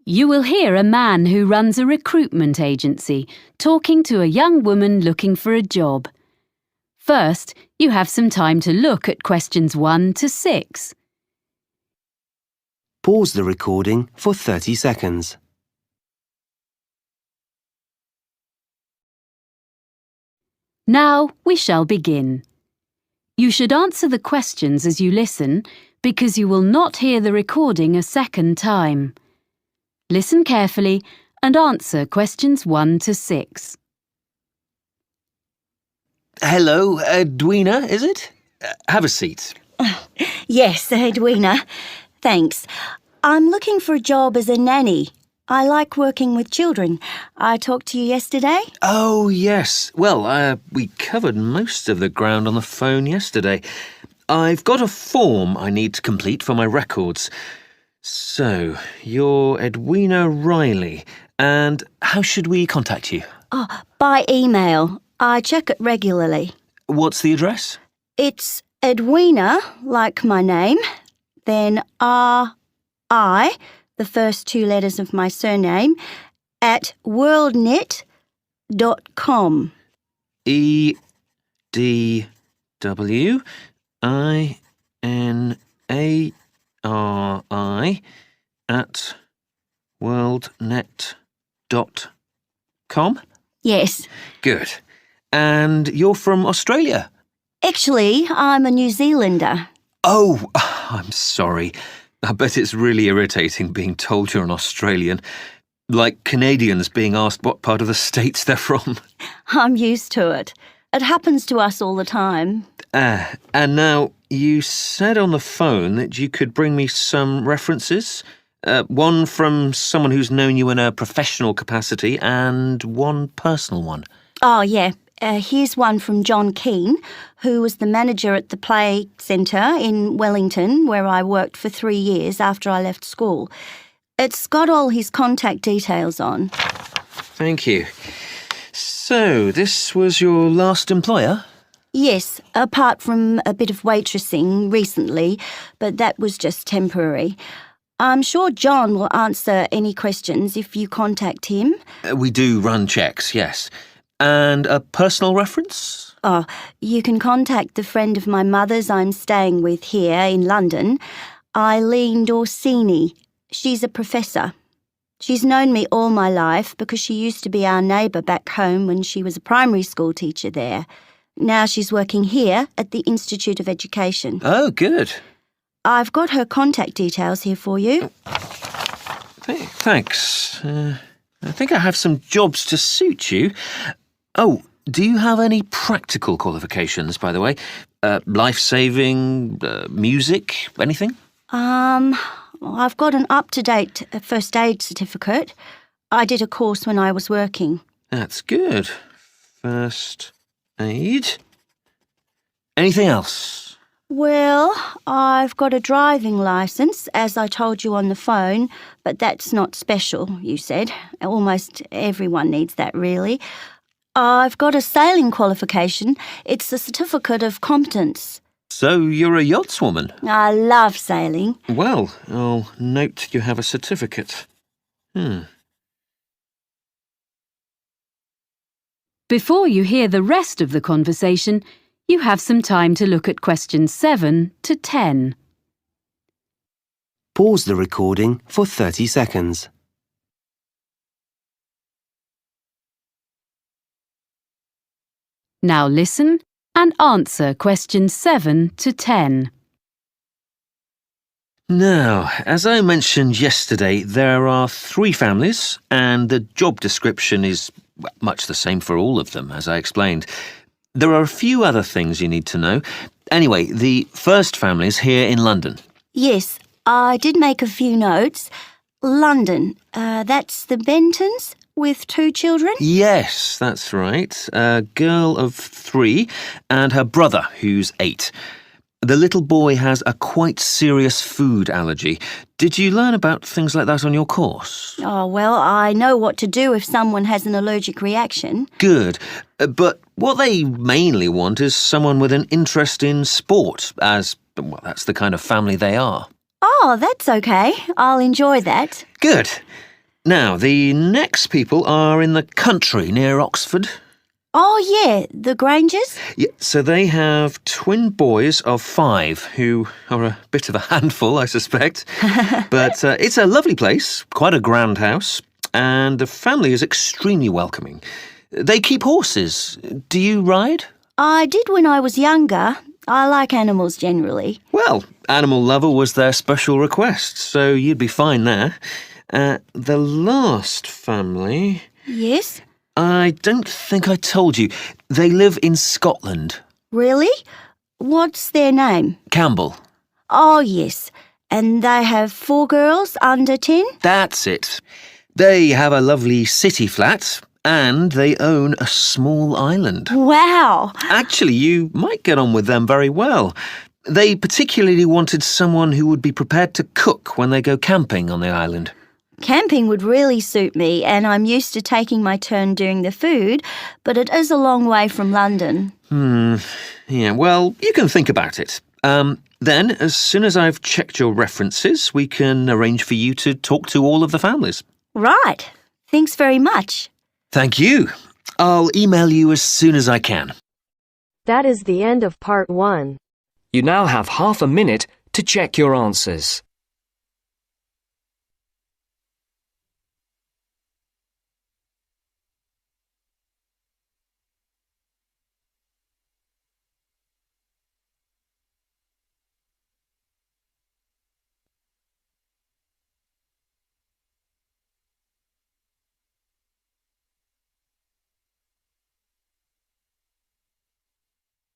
You will hear a man who runs a recruitment agency talking to a young woman looking for a job. First, you have some time to look at questions 1 to 6. Pause the recording for 30 seconds. Now we shall begin. You should answer the questions as you listen because you will not hear the recording a second time. Listen carefully and answer questions 1 to 6. Hello, Edwina, is it? Have a seat. Yes, Edwina. Thanks. I'm looking for a job as a nanny. I like working with children. I talked to you yesterday. Oh, yes. Well, we covered most of the ground on the phone yesterday. I've got a form I need to complete for my records. So, you're Edwina Riley, and how should we contact you? Oh, by email. I check it regularly. What's the address? It's Edwina, like my name, then R-I, the first 2 letters of my surname, at worldnet.com. EDWINARI at worldnet.com? Yes. Good. And you're from Australia? Actually, I'm a New Zealander. Oh, I'm sorry. I bet it's really irritating being told you're an Australian. Like Canadians being asked what part of the States they're from. I'm used to it. It happens to us all the time. And now, you said on the phone that you could bring me some references. One from someone who's known you in a professional capacity and one personal one. Oh, yeah. Here's one from John Keane, who was the manager at the Play Centre in Wellington, where I worked for 3 years after I left school. It's got all his contact details on. Thank you. So, this was your last employer? Yes, apart from a bit of waitressing recently, but that was just temporary. I'm sure John will answer any questions if you contact him. We do run checks, yes. And a personal reference? Oh, you can contact the friend of my mother's I'm staying with here in London, Eileen Dorsini. She's a professor. She's known me all my life because she used to be our neighbour back home when she was a primary school teacher there. Now she's working here at the Institute of Education. Oh, good. I've got her contact details here for you. Thanks. I think I have some jobs to suit you. Oh, do you have any practical qualifications, by the way? Life-saving, music, anything? I've got an up-to-date first aid certificate. I did a course when I was working. That's good. First aid. Anything else? Well, I've got a driving licence, as I told you on the phone, but that's not special, you said. Almost everyone needs that, really. I've got a sailing qualification. It's a certificate of competence. So you're a yachtswoman? I love sailing. Well, I'll note you have a certificate. Before you hear the rest of the conversation, you have some time to look at questions 7 to 10. Pause the recording for 30 seconds. Now listen and answer questions 7 to 10. Now, as I mentioned yesterday, there are 3 families, and the job description is much the same for all of them, as I explained. There are a few other things you need to know. Anyway, the first family's here in London. Yes, I did make a few notes. London, that's the Bentons with 2 children? Yes, that's right. A girl of 3 and her brother, who's 8. The little boy has a quite serious food allergy. Did you learn about things like that on your course? Oh, well, I know what to do if someone has an allergic reaction. Good. But what they mainly want is someone with an interest in sport, as, well, that's the kind of family they are. Oh, that's okay. I'll enjoy that. Good. Now, the next people are in the country near Oxford. Oh, yeah, the Grangers? Yeah, so they have twin boys of 5 who are a bit of a handful, I suspect. But it's a lovely place, quite a grand house, and the family is extremely welcoming. They keep horses. Do you ride? I did when I was younger. I like animals generally. Well, Animal Lover was their special request, so you'd be fine there. The last family... Yes? I don't think I told you. They live in Scotland. Really? What's their name? Campbell. Oh, yes. And they have 4 girls under 10? That's it. They have a lovely city flat, and they own a small island. Wow! Actually, you might get on with them very well. They particularly wanted someone who would be prepared to cook when they go camping on the island. Camping would really suit me, and I'm used to taking my turn doing the food, but it is a long way from London. Yeah, well, you can think about it. Then, as soon as I've checked your references, we can arrange for you to talk to all of the families. Right. Thanks very much. Thank you. I'll email you as soon as I can. That is the end of part 1. You now have half a minute to check your answers.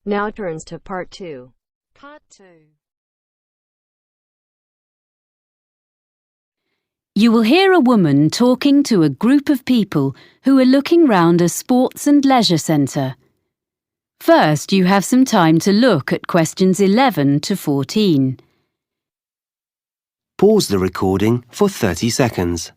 Now turns to part 2. Part 2. You will hear a woman talking to a group of people who are looking round a sports and leisure centre. First, you have some time to look at questions 11 to 14. Pause the recording for 30 seconds.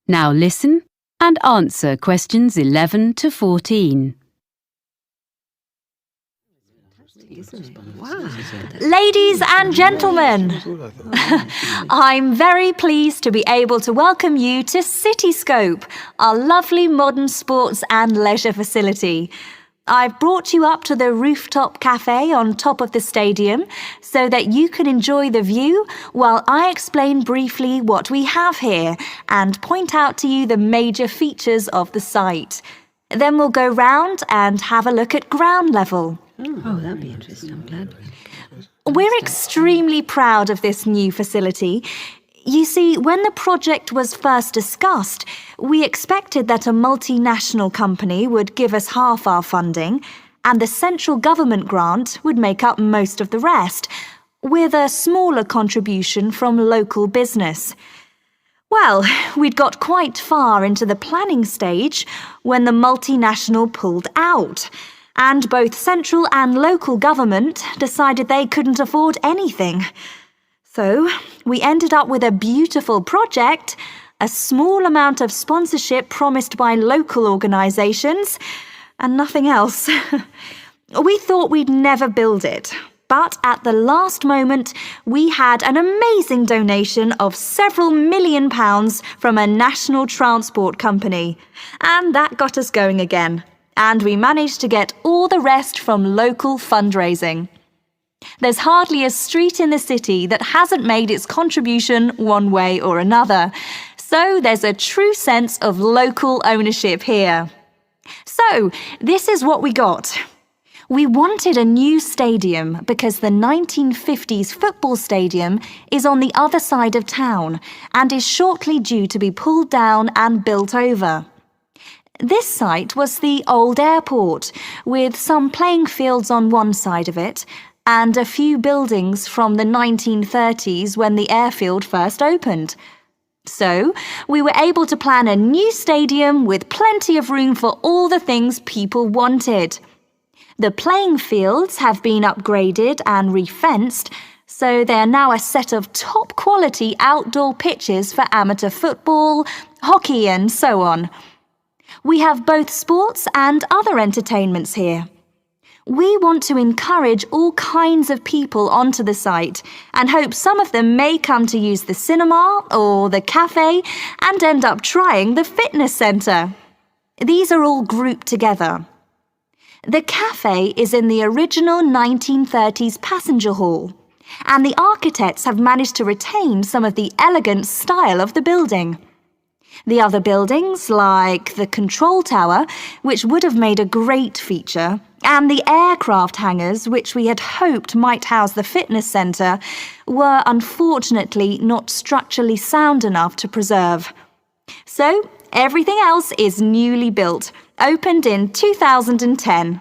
Now listen and answer questions 11 to 14. Ladies and gentlemen, I'm very pleased to be able to welcome you to Cityscope, our lovely modern sports and leisure facility. I've brought you up to the rooftop cafe on top of the stadium so that you can enjoy the view while I explain briefly what we have here and point out to you the major features of the site. Then we'll go round and have a look at ground level. Oh, that'd be interesting. I'm glad. We're extremely proud of this new facility. You see, when the project was first discussed, we expected that a multinational company would give us half our funding, and the central government grant would make up most of the rest, with a smaller contribution from local business. Well, we'd got quite far into the planning stage when the multinational pulled out, and both central and local government decided they couldn't afford anything. So we ended up with a beautiful project, a small amount of sponsorship promised by local organisations, and nothing else. We thought we'd never build it, but at the last moment we had an amazing donation of several £million from a national transport company, and that got us going again. And we managed to get all the rest from local fundraising. There's hardly a street in the city that hasn't made its contribution one way or another. So there's a true sense of local ownership here. So this is what we got. We wanted a new stadium because the 1950s football stadium is on the other side of town and is shortly due to be pulled down and built over. This site was the old airport, with some playing fields on one side of it and a few buildings from the 1930s when the airfield first opened. So, we were able to plan a new stadium with plenty of room for all the things people wanted. The playing fields have been upgraded and refenced, so they are now a set of top-quality outdoor pitches for amateur football, hockey and so on. We have both sports and other entertainments here. We want to encourage all kinds of people onto the site and hope some of them may come to use the cinema or the cafe and end up trying the fitness centre. These are all grouped together. The cafe is in the original 1930s passenger hall, and the architects have managed to retain some of the elegant style of the building. The other buildings, like the control tower, which would have made a great feature, and the aircraft hangars, which we had hoped might house the fitness centre, were unfortunately not structurally sound enough to preserve. So, everything else is newly built, opened in 2010.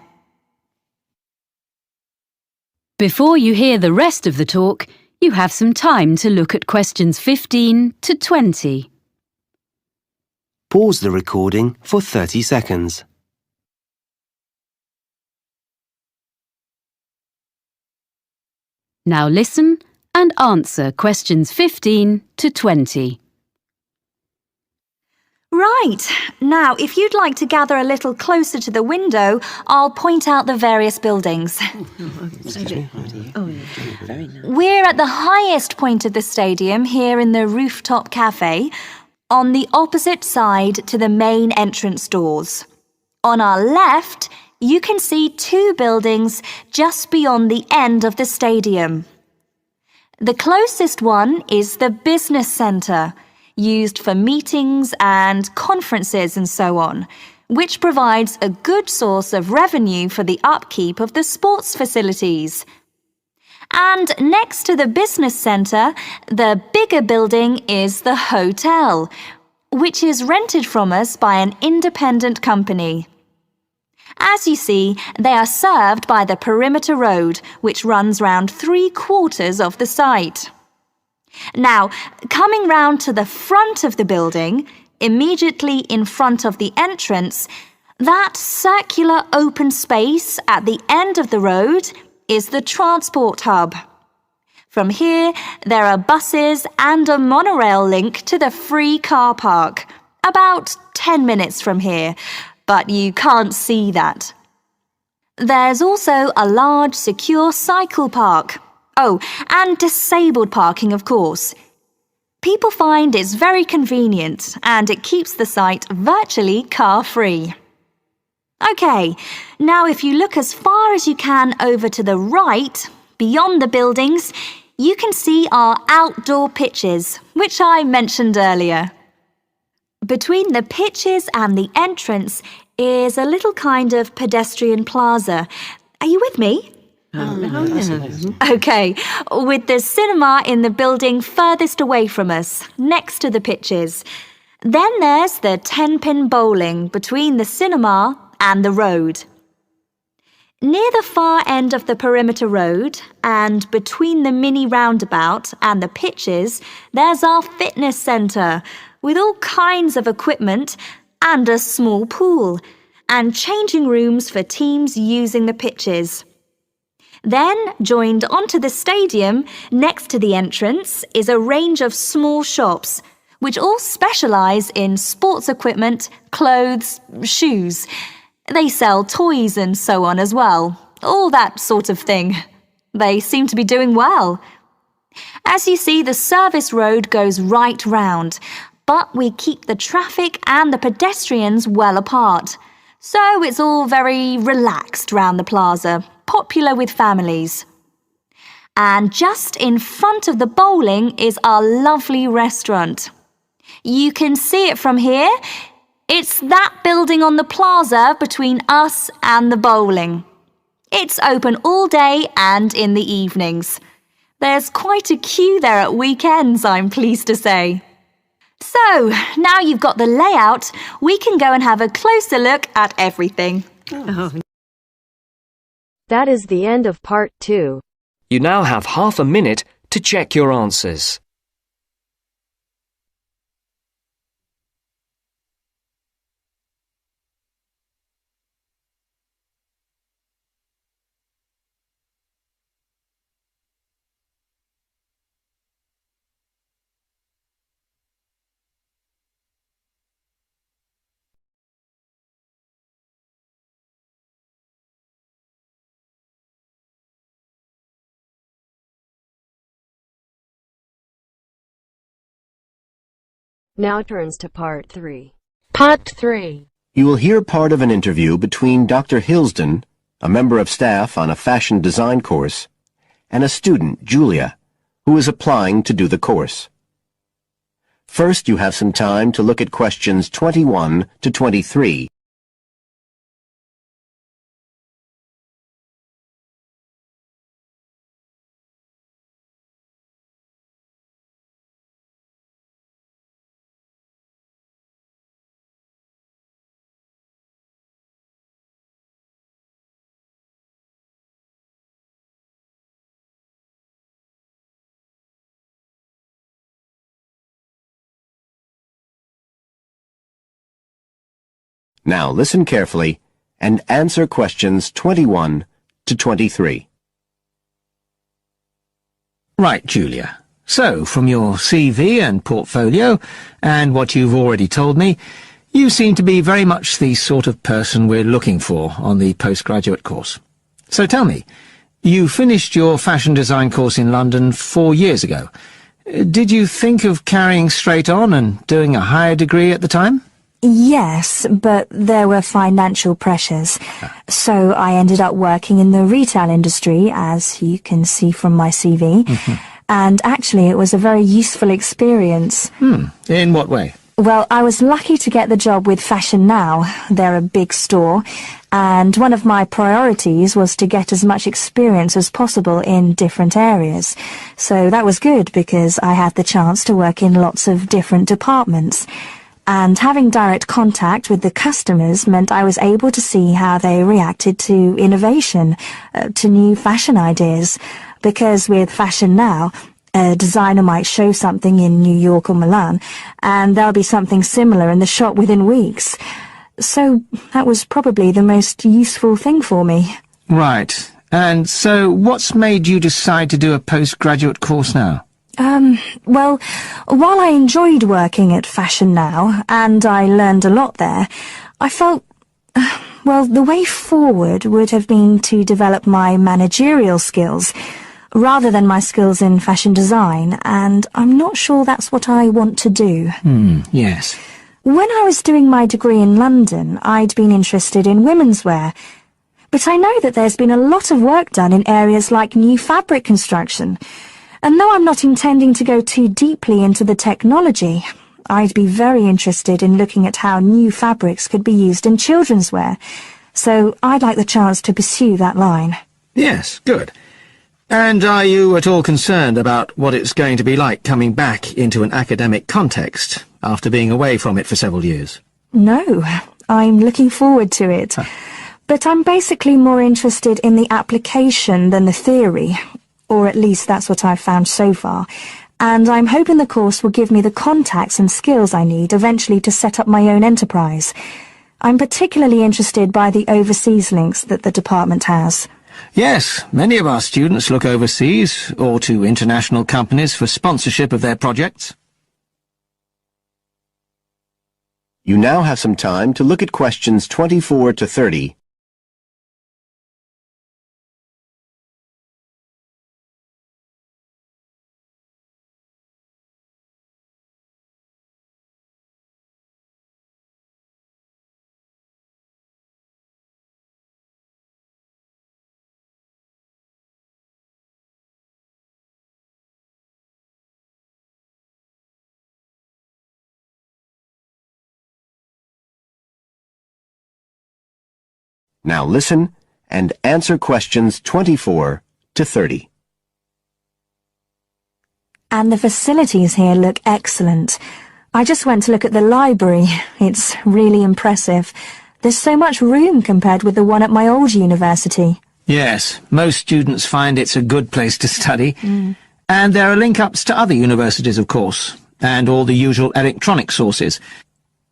Before you hear the rest of the talk, you have some time to look at questions 15 to 20. Pause the recording for 30 seconds. Now listen and answer questions 15 to 20. Right. Now, if you'd like to gather a little closer to the window, I'll point out the various buildings. Very nice. We're at the highest point of the stadium here in the rooftop cafe, on the opposite side to the main entrance doors. On our left, you can see two buildings just beyond the end of the stadium. The closest one is the business centre, used for meetings and conferences and so on, which provides a good source of revenue for the upkeep of the sports facilities. And next to the business centre, the bigger building is the hotel, which is rented from us by an independent company. As you see, they are served by the perimeter road, which runs round 3/4 of the site. Now, coming round to the front of the building, immediately in front of the entrance, that circular open space at the end of the road is the transport hub. From here, there are buses and a monorail link to the free car park, about 10 minutes from here, but you can't see that. There's also a large secure cycle park. Oh, and disabled parking, of course. People find it's very convenient and it keeps the site virtually car-free. OK, now if you look as far as you can over to the right, beyond the buildings, you can see our outdoor pitches, which I mentioned earlier. Between the pitches and the entrance is a little kind of pedestrian plaza. Are you with me? OK, with the cinema in the building furthest away from us, next to the pitches. Then there's the 10-pin bowling between the cinema and the road. Near the far end of the perimeter road and between the mini roundabout and the pitches, there's our fitness centre with all kinds of equipment and a small pool and changing rooms for teams using the pitches. Then, joined onto the stadium, next to the entrance, is a range of small shops, which all specialise in sports equipment, clothes, shoes. They sell toys and so on as well, all that sort of thing. They seem to be doing well. As you see, the service road goes right round, but we keep the traffic and the pedestrians well apart. So it's all very relaxed round the plaza, popular with families. And just in front of the bowling is our lovely restaurant. You can see it from here. It's that building on the plaza between us and the bowling. It's open all day and in the evenings. There's quite a queue there at weekends, I'm pleased to say. So, now you've got the layout, we can go and have a closer look at everything. That is the end of part 2. You now have half a minute to check your answers. Now turns to part 3. Part 3. You will hear part of an interview between Dr. Hilsden, a member of staff on a fashion design course, and a student, Julia, who is applying to do the course. First, you have some time to look at questions 21 to 23. Now listen carefully and answer questions 21 to 23. Right, Julia. So, from your CV and portfolio, and what you've already told me, you seem to be very much the sort of person we're looking for on the postgraduate course. So tell me, you finished your fashion design course in London 4 years ago. Did you think of carrying straight on and doing a higher degree at the time? Yes, but there were financial pressures. So I ended up working in the retail industry, as you can see from my CV. And actually, it was a very useful experience. In what way? Well, I was lucky to get the job with Fashion Now. They're a big store. And one of my priorities was to get as much experience as possible in different areas. So that was good because I had the chance to work in lots of different departments. And having direct contact with the customers meant I was able to see how they reacted to innovation, to new fashion ideas. Because with Fashion Now, a designer might show something in New York or Milan, and there'll be something similar in the shop within weeks. So that was probably the most useful thing for me. Right. And so what's made you decide to do a postgraduate course now? Well, while I enjoyed working at Fashion Now, and I learned a lot there, I felt, well, the way forward would have been to develop my managerial skills, rather than my skills in fashion design, and I'm not sure that's what I want to do. Yes. When I was doing my degree in London, I'd been interested in women's wear, but I know that there's been a lot of work done in areas like new fabric construction. And though I'm not intending to go too deeply into the technology, I'd be very interested in looking at how new fabrics could be used in children's wear. So I'd like the chance to pursue that line. Yes, good. And are you at all concerned about what it's going to be like coming back into an academic context after being away from it for several years? No, I'm looking forward to it. But I'm basically more interested in the application than the theory. Or at least that's what I've found so far, and I'm hoping the course will give me the contacts and skills I need eventually to set up my own enterprise. I'm particularly interested by the overseas links that the department has. Yes, many of our students look overseas or to international companies for sponsorship of their projects. You now have some time to look at questions 24 to 30. Now listen and answer questions 24 to 30. And the facilities here look excellent. I just went to look at the library. It's really impressive. There's so much room compared with the one at my old university. Yes, most students find it's a good place to study. And there are link-ups to other universities, of course, and all the usual electronic sources.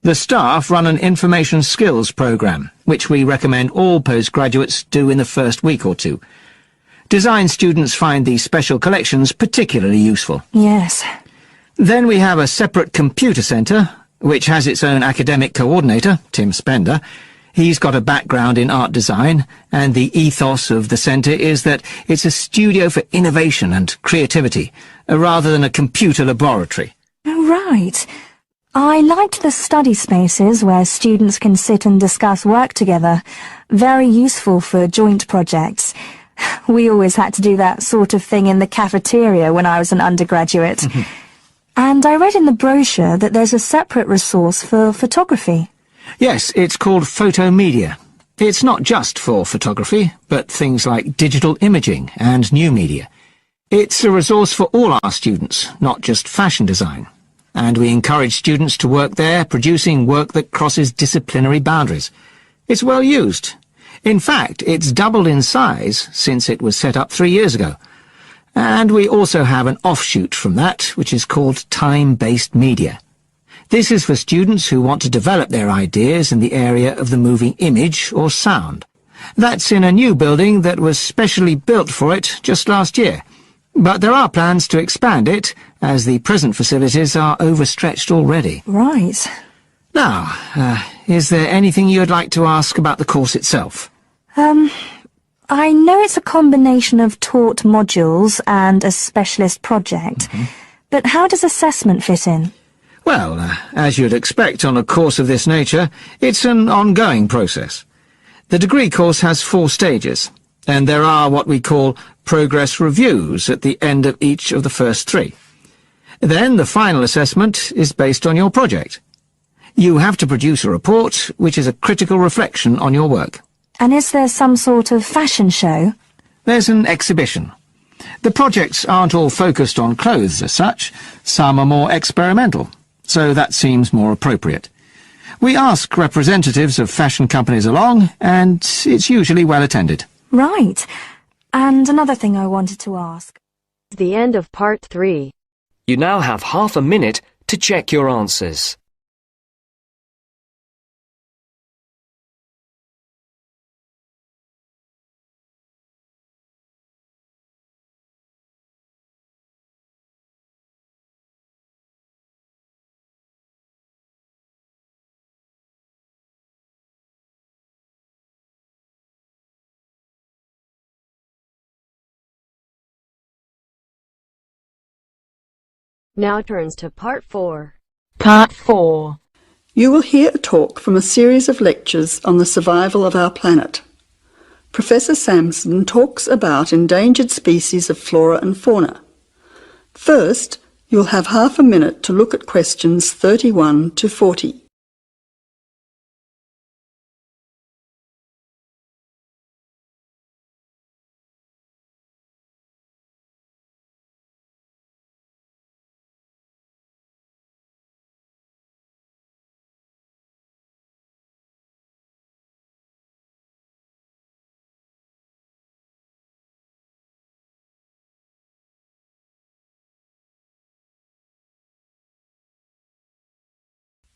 The staff run an information skills program, which we recommend all postgraduates do in the first week or two. Design students find these special collections particularly useful. Yes. Then we have a separate computer centre, which has its own academic coordinator, Tim Spender. He's got a background in art design, and the ethos of the centre is that it's a studio for innovation and creativity, rather than a computer laboratory. Oh, right. I liked the study spaces where students can sit and discuss work together. Very useful for joint projects. We always had to do that sort of thing in the cafeteria when I was an undergraduate. And I read in the brochure that there's a separate resource for photography. Yes, it's called Photomedia. It's not just for photography, but things like digital imaging and new media. It's a resource for all our students, not just fashion design. And we encourage students to work there, producing work that crosses disciplinary boundaries. It's well used. In fact, it's doubled in size since it was set up 3 years ago. And we also have an offshoot from that, which is called time-based media. This is for students who want to develop their ideas in the area of the moving image or sound. That's in a new building that was specially built for it just last year. But there are plans to expand it, as the present facilities are overstretched already. Right. Now, is there anything you'd like to ask about the course itself? I know it's a combination of taught modules and a specialist project, but how does assessment fit in? Well, as you'd expect on a course of this nature, it's an ongoing process. The degree course has 4 stages, and there are what we call progress reviews at the end of each of the first 3. Then the final assessment is based on your project. You have to produce a report, which is a critical reflection on your work. And is there some sort of fashion show? There's an exhibition. The projects aren't all focused on clothes as such. Some are more experimental, so that seems more appropriate. We ask representatives of fashion companies along, and it's usually well attended. Right. And another thing I wanted to ask. The end of part 3. You now have half a minute to check your answers. Now turns to part 4. Part 4. You will hear a talk from a series of lectures on the survival of our planet. Professor Samson talks about endangered species of flora and fauna. First, you'll have half a minute to look at questions 31 to 40.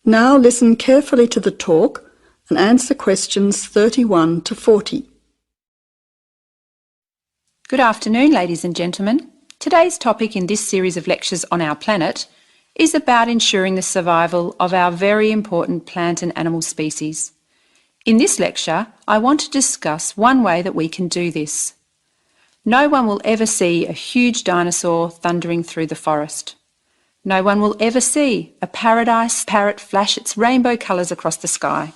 Now listen carefully to the talk and answer questions 31 to 40. Good afternoon, ladies and gentlemen. Today's topic in this series of lectures on our planet is about ensuring the survival of our very important plant and animal species. In this lecture, I want to discuss one way that we can do this. No one will ever see a huge dinosaur thundering through the forest. No one will ever see a paradise parrot flash its rainbow colours across the sky.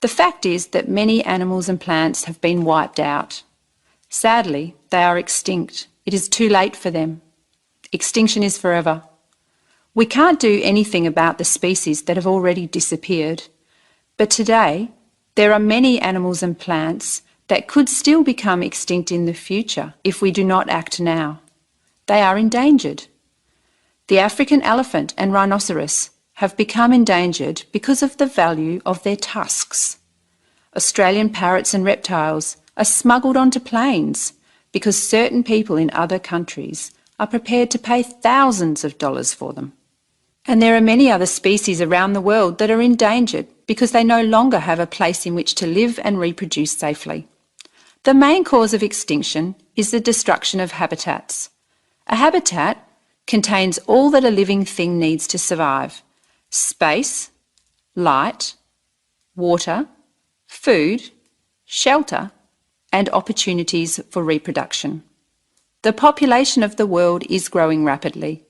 The fact is that many animals and plants have been wiped out. Sadly, they are extinct. It is too late for them. Extinction is forever. We can't do anything about the species that have already disappeared. But today, there are many animals and plants that could still become extinct in the future if we do not act now. They are endangered. The African elephant and rhinoceros have become endangered because of the value of their tusks. Australian parrots and reptiles are smuggled onto planes because certain people in other countries are prepared to pay thousands of dollars for them. And there are many other species around the world that are endangered because they no longer have a place in which to live and reproduce safely. The main cause of extinction is the destruction of habitats. A habitat contains all that a living thing needs to survive: space, light, water, food, shelter, and opportunities for reproduction. The population of the world is growing rapidly,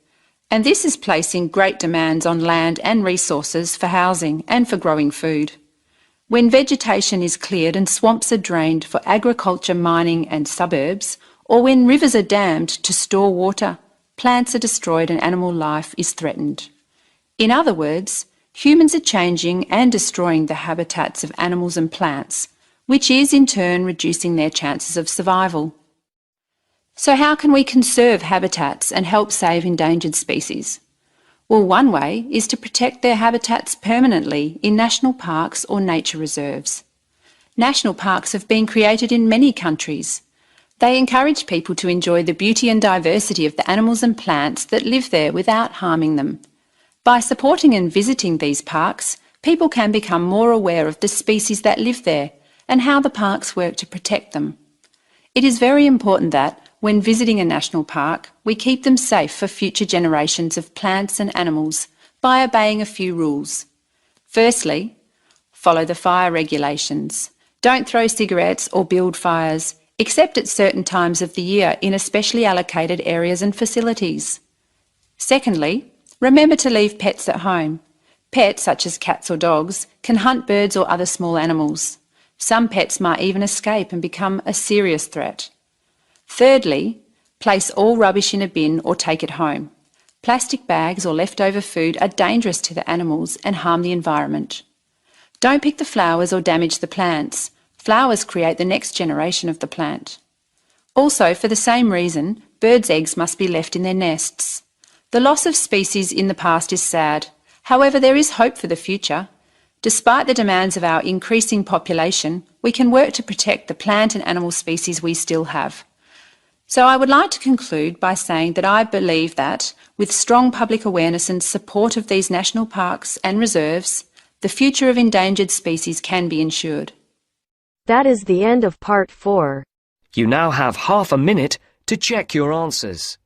And this is placing great demands on land and resources for housing and for growing food. When vegetation is cleared and swamps are drained for agriculture, mining and suburbs, or when rivers are dammed to store water, plants are destroyed and animal life is threatened. In other words, humans are changing and destroying the habitats of animals and plants, which is in turn reducing their chances of survival. So how can we conserve habitats and help save endangered species? Well, one way is to protect their habitats permanently in national parks or nature reserves. National parks have been created in many countries. They encourage people to enjoy the beauty and diversity of the animals and plants that live there without harming them. By supporting and visiting these parks, people can become more aware of the species that live there and how the parks work to protect them. It is very important that, when visiting a national park, we keep them safe for future generations of plants and animals by obeying a few rules. Firstly, follow the fire regulations. Don't throw cigarettes or build fires, except at certain times of the year in especially allocated areas and facilities. Secondly, remember to leave pets at home. Pets, such as cats or dogs, can hunt birds or other small animals. Some pets might even escape and become a serious threat. Thirdly, place all rubbish in a bin or take it home. Plastic bags or leftover food are dangerous to the animals and harm the environment. Don't pick the flowers or damage the plants. Flowers create the next generation of the plant. Also, for the same reason, birds' eggs must be left in their nests. The loss of species in the past is sad. However, there is hope for the future. Despite the demands of our increasing population, we can work to protect the plant and animal species we still have. So I would like to conclude by saying that I believe that, with strong public awareness and support of these national parks and reserves, the future of endangered species can be ensured. That is the end of part 4. You now have half a minute to check your answers.